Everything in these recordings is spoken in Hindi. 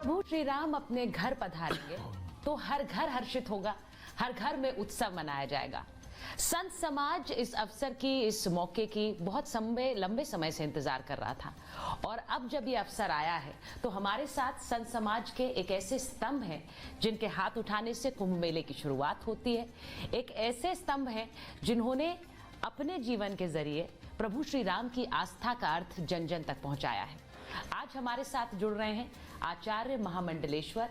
प्रभु श्री राम अपने घर पधारेंगे तो हर घर हर्षित होगा, हर घर में उत्सव मनाया जाएगा। संत समाज इस अवसर की, इस मौके की बहुत लंबे समय से इंतजार कर रहा था और अब जब ये अवसर आया है तो हमारे साथ संत समाज के एक ऐसे स्तंभ हैं जिनके हाथ उठाने से कुंभ मेले की शुरुआत होती है। एक ऐसे स्तंभ हैं जिन्होंने अपने जीवन के जरिए प्रभु श्री राम की आस्था का अर्थ जन जन तक पहुंचाया है। आज हमारे साथ जुड़ रहे हैं आचार्य महामंडलेश्वर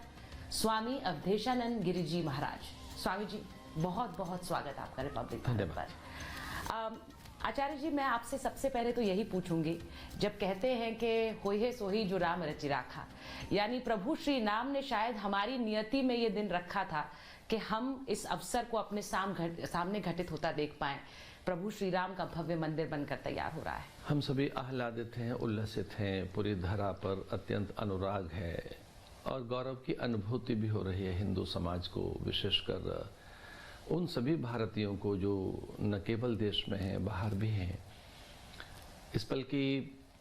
स्वामी अवधेशानंद गिरि जी महाराज। स्वामी जी, बहुत बहुत स्वागत आपका रिपब्लिक पर। आचार्य जी, मैं आपसे सबसे पहले तो यही पूछूंगी, जब कहते हैं कि होए सोही जो राम रचि राखा, यानी प्रभु श्री राम ने शायद हमारी नियति में ये दिन रखा था कि हम इस अवसर को अपने सामने घटित होता देख पाएं। प्रभु श्री राम का भव्य मंदिर बनकर तैयार हो रहा है। हम सभी आह्लादित हैं, उल्लसित हैं, पूरी धरा पर अत्यंत अनुराग है और गौरव की अनुभूति भी हो रही है हिंदू समाज को, विशेषकर उन सभी भारतीयों को जो न केवल देश में हैं, बाहर भी हैं। इस पल की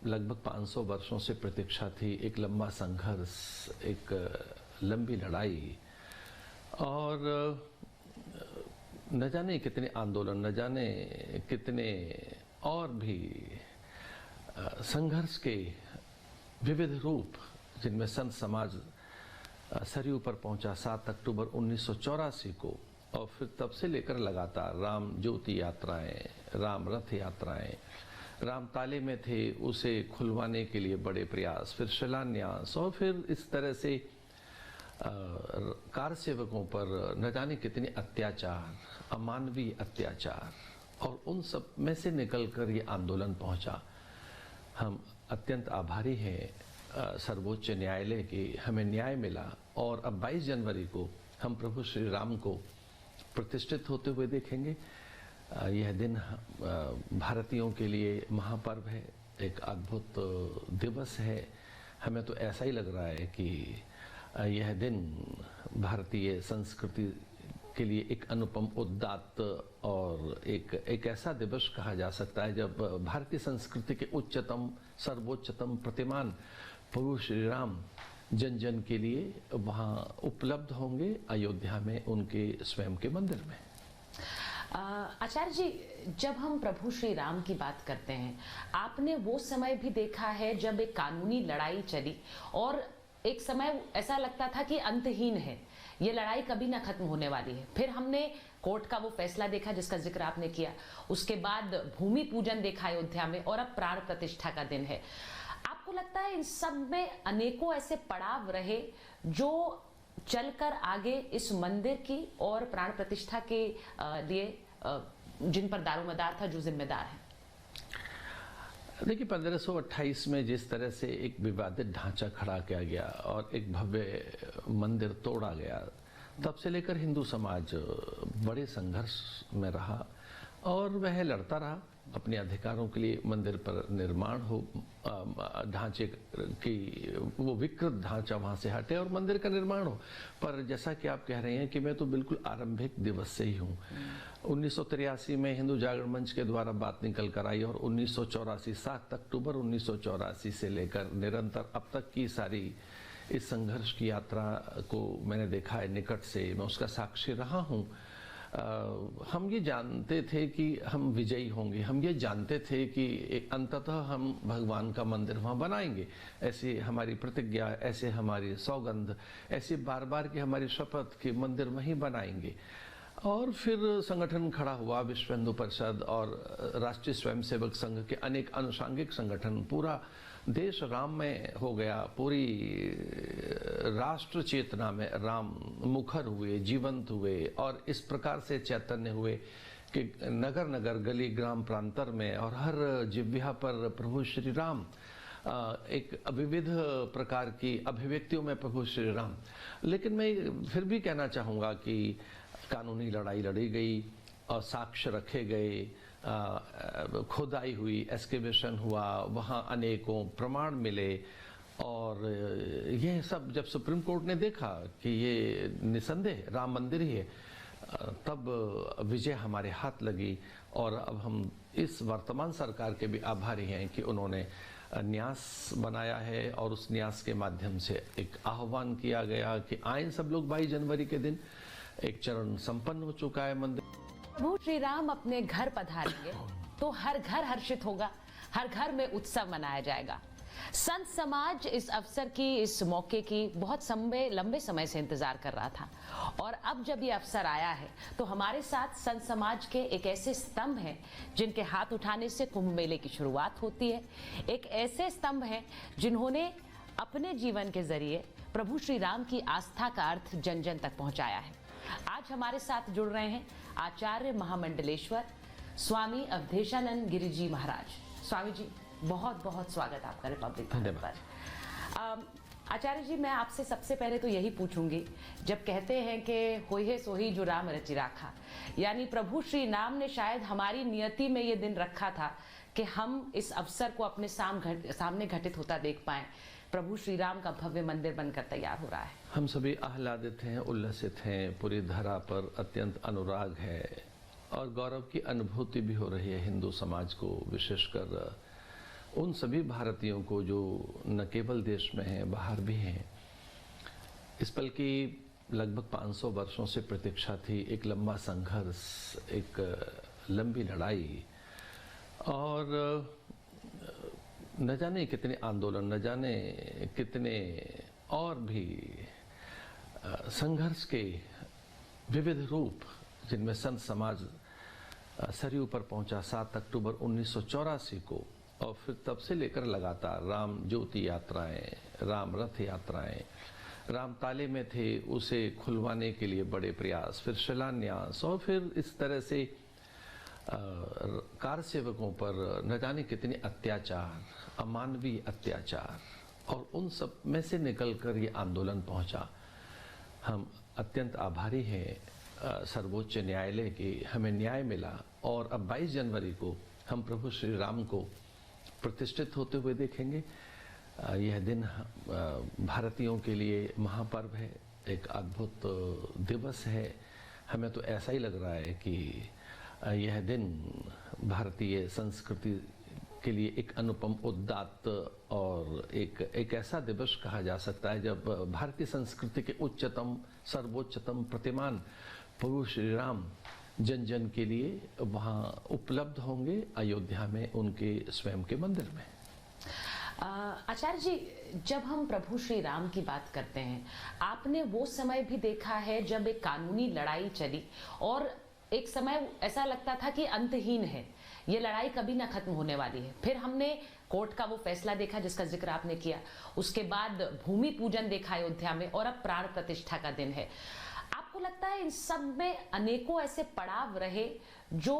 लगभग 500 वर्षों से प्रतीक्षा थी, एक लंबा संघर्ष, एक लंबी लड़ाई और न जाने कितने आंदोलन, न जाने कितने और भी संघर्ष के विविध रूप, जिनमें संत समाज सरयू पर पहुंचा 7 अक्टूबर 1984 को और फिर तब से लेकर लगातार राम ज्योति यात्राएं, राम रथ यात्राएं, राम ताले में थे उसे खुलवाने के लिए बड़े प्रयास, फिर शिलान्यास और फिर इस तरह से कार सेवकों पर न जाने कितने अत्याचार, अमानवीय अत्याचार, और उन सब में से निकलकर ये आंदोलन पहुंचा। हम अत्यंत आभारी हैं सर्वोच्च न्यायालय की, हमें न्याय मिला और अब 22 जनवरी को हम प्रभु श्री राम को प्रतिष्ठित होते हुए देखेंगे। यह दिन भारतीयों के लिए महापर्व है, एक अद्भुत दिवस है। हमें तो ऐसा ही लग रहा है कि यह दिन भारतीय संस्कृति के लिए एक अनुपम, उदात्त और एक ऐसा दिवस कहा जा सकता है जब भारतीय संस्कृति के उच्चतम, सर्वोच्चतम प्रतिमान प्रभु श्री राम जन जन के लिए वहाँ उपलब्ध होंगे, अयोध्या में उनके स्वयं के मंदिर में। आचार्य जी, जब हम प्रभु श्री राम की बात करते हैं, आपने वो समय भी देखा है जब एक कानूनी लड़ाई चली और एक समय ऐसा लगता था कि अंतहीन है, ये लड़ाई कभी ना खत्म होने वाली है। फिर हमने कोर्ट का वो फैसला देखा जिसका जिक्र आपने किया, उसके बाद भूमि पूजन देखा अयोध्या में और अब प्राण प्रतिष्ठा का दिन है। आपको लगता है इन सब में अनेकों ऐसे पड़ाव रहे जो चलकर आगे इस मंदिर की और प्राण प्रतिष्ठा के लिए जिन पर दारोमदार था, जो जिम्मेदार है? देखिए, 1528 में जिस तरह से एक विवादित ढांचा खड़ा किया गया और एक भव्य मंदिर तोड़ा गया, तब से लेकर हिंदू समाज बड़े संघर्ष में रहा और वह लड़ता रहा अपने अधिकारों के लिए। मंदिर पर निर्माण हो, ढांचे की वो विकृत ढांचा वहाँ से हटे और मंदिर का निर्माण हो। पर जैसा कि आप कह रहे हैं कि मैं तो बिल्कुल आरंभिक दिवस से ही हूँ। 1983 में हिंदू जागरण मंच के द्वारा बात निकल कर आई और 1984, 7 अक्टूबर 1984 से लेकर निरंतर अब तक की सारी इस संघर्ष की यात्रा को मैंने देखा है निकट से, मैं उसका साक्षी रहा हूँ। हम ये जानते थे कि हम विजयी होंगे, हम ये जानते थे कि अंततः हम भगवान का मंदिर वहाँ बनाएंगे, ऐसी हमारी प्रतिज्ञा, ऐसे हमारी सौगंध, ऐसी बार बार की हमारी शपथ कि मंदिर वहीं बनाएंगे। और फिर संगठन खड़ा हुआ, विश्व हिंदू परिषद और राष्ट्रीय स्वयंसेवक संघ के अनेक अनुषांगिक संगठन, पूरा देश राम में हो गया, पूरी राष्ट्र चेतना में राम मुखर हुए, जीवंत हुए और इस प्रकार से चैतन्य हुए कि नगर नगर, गली, ग्राम, प्रांतर में और हर जिह्वा पर प्रभु श्री राम, एक विविध प्रकार की अभिव्यक्तियों में प्रभु श्री राम। लेकिन मैं फिर भी कहना चाहूँगा कि कानूनी लड़ाई लड़ी गई और साक्ष्य रखे गए, खुदाई हुई, एक्सकेवेशन हुआ, वहाँ अनेकों प्रमाण मिले और यह सब जब सुप्रीम कोर्ट ने देखा कि ये निसंदेह राम मंदिर ही है, तब विजय हमारे हाथ लगी। और अब हम इस वर्तमान सरकार के भी आभारी हैं कि उन्होंने न्यास बनाया है और उस न्यास के माध्यम से एक आह्वान किया गया कि आए सब लोग 22 जनवरी के दिन। एक चरण संपन्न हो चुका है मंदिर। प्रभु श्री राम अपने घर पधारेंगे तो हर घर हर्षित होगा, हर घर में उत्सव मनाया जाएगा। संत समाज इस अवसर की, इस मौके की बहुत लंबे समय से इंतजार कर रहा था और अब जब ये अवसर आया है तो हमारे साथ संत समाज के एक ऐसे स्तंभ हैं जिनके हाथ उठाने से कुंभ मेले की शुरुआत होती है। एक ऐसे स्तंभ हैं जिन्होंने अपने जीवन के जरिए प्रभु श्री राम की आस्था का अर्थ जन जन तक पहुंचाया है। आज हमारे साथ जुड़ रहे हैं आचार्य महामंडलेश्वर स्वामी अवधेशानंद गिरि जी महाराज। स्वामी जी, बहुत बहुत स्वागत आपका रिपब्लिक भारत पर। आचार्य जी, मैं आपसे सबसे पहले तो यही पूछूंगी, जब कहते हैं कि होई है सोही जो राम रचि राखा, यानी प्रभु श्री राम ने शायद हमारी नियति में ये दिन रखा था कि हम इस अवसर को अपने सामने घटित होता देख पाएं। प्रभु श्री राम का भव्य मंदिर बनकर तैयार हो रहा है। हम सभी आह्लादित हैं, उल्लसित हैं, पूरी धरा पर अत्यंत अनुराग है और गौरव की अनुभूति भी हो रही है हिंदू समाज को, विशेषकर उन सभी भारतीयों को जो न केवल देश में हैं, बाहर भी हैं। इस पल की लगभग 500 वर्षों से प्रतीक्षा थी, एक लंबा संघर्ष, एक लंबी लड़ाई और न जाने कितने आंदोलन, न जाने कितने और भी संघर्ष के विविध रूप, जिनमें संत समाज सरयू पर पहुंचा 7 अक्टूबर 1984 को और फिर तब से लेकर लगातार राम ज्योति यात्राएं, राम रथ यात्राएं, राम ताले में थे उसे खुलवाने के लिए बड़े प्रयास, फिर शिलान्यास और फिर इस तरह से कार सेवकों पर न जाने कितने अत्याचार, अमानवीय अत्याचार, और उन सब में से निकलकर ये आंदोलन पहुंचा। हम अत्यंत आभारी हैं सर्वोच्च न्यायालय के, हमें न्याय मिला और अब 22 जनवरी को हम प्रभु श्री राम को प्रतिष्ठित होते हुए देखेंगे। यह दिन भारतीयों के लिए महापर्व है, एक अद्भुत दिवस है। हमें तो ऐसा ही लग रहा है कि यह दिन भारतीय संस्कृति के लिए एक अनुपम, उदात्त और एक ऐसा दिवस कहा जा सकता है जब भारतीय संस्कृति के उच्चतम, सर्वोच्चतम प्रतिमान प्रभु श्री राम जन जन के लिए वहाँ उपलब्ध होंगे, अयोध्या में उनके स्वयं के मंदिर में। आचार्य जी, जब हम प्रभु श्री राम की बात करते हैं, आपने वो समय भी देखा है जब एक कानूनी लड़ाई चली और एक समय ऐसा लगता था कि अंतहीन है, ये लड़ाई कभी ना खत्म होने वाली है। फिर हमने कोर्ट का वो फैसला देखा जिसका जिक्र आपने किया, उसके बाद भूमि पूजन देखा अयोध्या में और अब प्राण प्रतिष्ठा का दिन है। आपको लगता है इन सब में अनेकों ऐसे पड़ाव रहे जो